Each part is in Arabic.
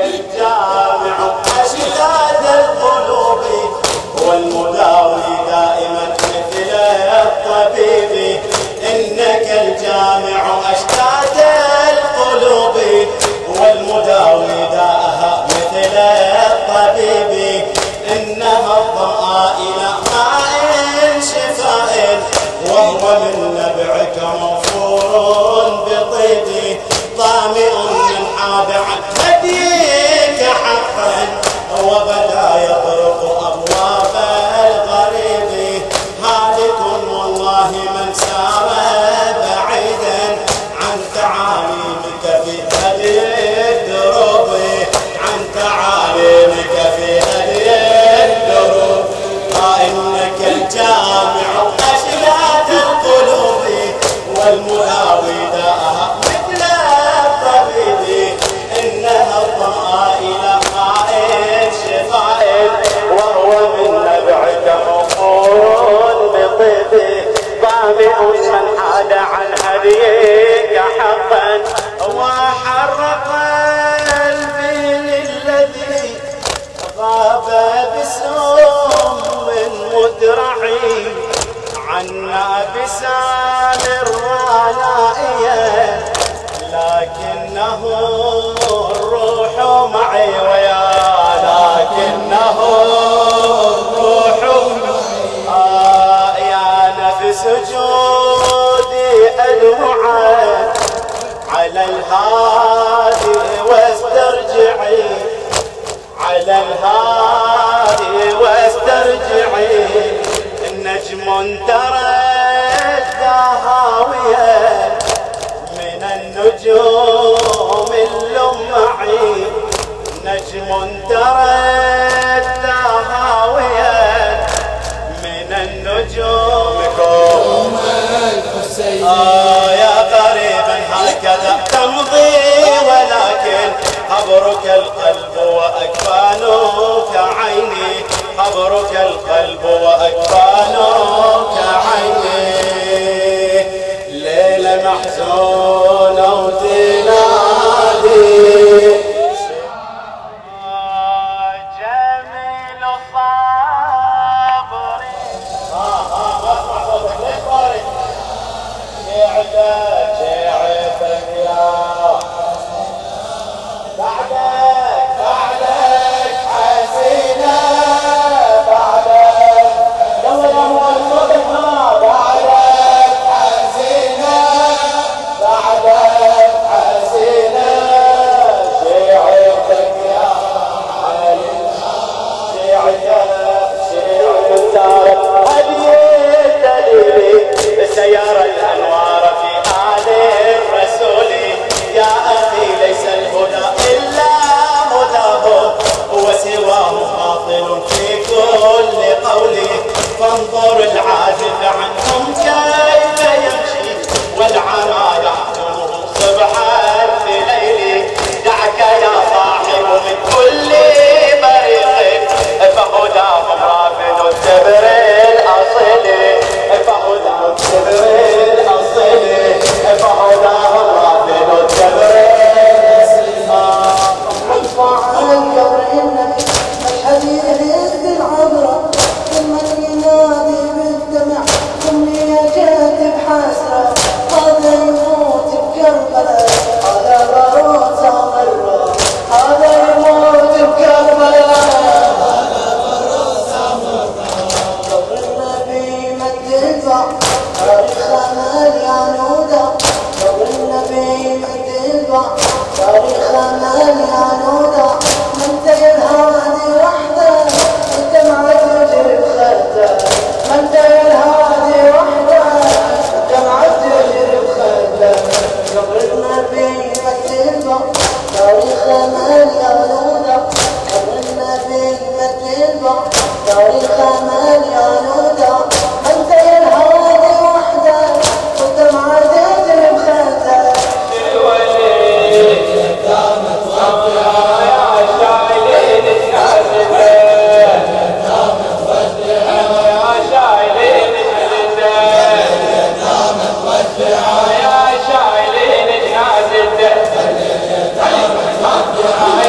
الجامع أشتات القلوب والمداوي دائما مثل الطبيب. إنك الجامع أشتات القلوب والمداوي داءها مثل الطبيب. إنها الظمآن إلى ماء شفاء وهو من نبعك موفور بطيب. ظامئ من حاد عن هديك حقا وبدا يطرق أبواب الغريب. هالك والله من سار بعيدا عن تعاليمك في هدي الدروب. عن تعاليمك في هدي الدروب. إنك الجامع أشتات القلوب والمداوي داءها مثل الطبيب. إنها الظمآن إلى ماء شفاء وهو من نبعك موفور بطيب. ظامئ من حاد عن هديك حقا وحرق قلبي للذي غاب بسم مدرعي عنا بسال الرانائية. لكنه الروح معي ويا لكنه الروح يا نفس جودي أدمعا على الهادي واسترجعي على الهادي واسترجعي. النجم ترد هاوية من النجوم اللمعي. نجم ترد هاوية من النجوم يا قريبا هكذا تمضي ولكن قبرك القلب وأكفانك عيني. قبرك القلب وأكفانك عيني. ليلة محزونة وتنادي جميل الصبر. اسمع صوتك ليش بارد؟ شعبك يا بعدك حسينة. بعدك يلا يا مولى صوتك بعدك حسينة. بعدك حسينة شيعتك يا علي. شيعتك هدية دليلي سيارة الأنوار في آل الرسول. يا أخي ليس الهدى إلا هداه وسواه باطل في كل قولي. فانظر العاجز عنهم كيف يمشي والعمى يحكمه صبحا بليل. دعك يا صاحب من كل طريق فهداهم رافد الجبر الأصيل. فهداهم الجبر الأصيل. فهداهم رافد الجبر القبر إنك الحديث بالعبرة ثم ينادي بالدمع ثم يجات بحسرة. هذا يموت بكربلاء هذا بروت مرة. هذا يموت بكربلاء هذا بروت مرة. قبر النبي ما تدفع تاريخه مليان هدى. قبر النبي ما تدفع تاريخه مليان هدى. من الهادي وحده انت مع تجري بخده. من الهادي وحده انت مع تجري بخده. قبر النبي ما تدفع تاريخه مليان هدى. قبر النبي ما تدفع تاريخه مليان هدى. من الهادي وحده انت مع تجري بخده.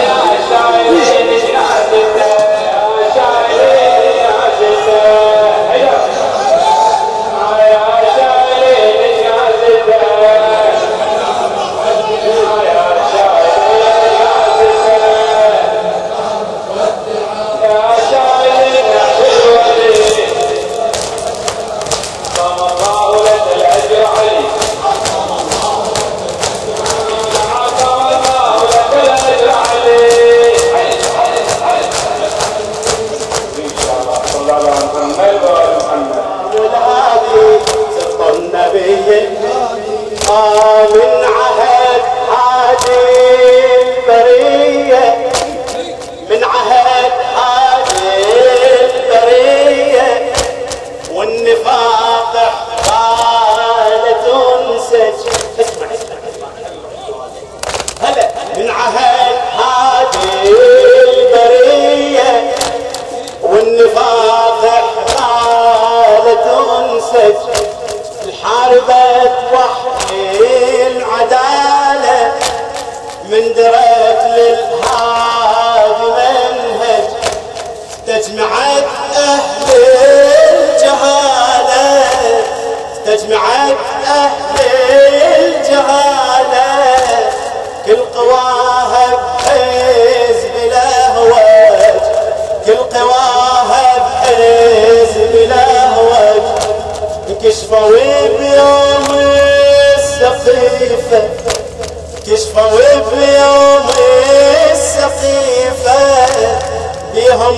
يا من دريت للهادي منهج تجمعت أهل الجهالة تجمعت أهل الجهالة كل قواها بحزب الأهواج كل قواها بحزب الأهواج كشفوا بيوم السقيفة كشفوا بيوم السقيفة بيهم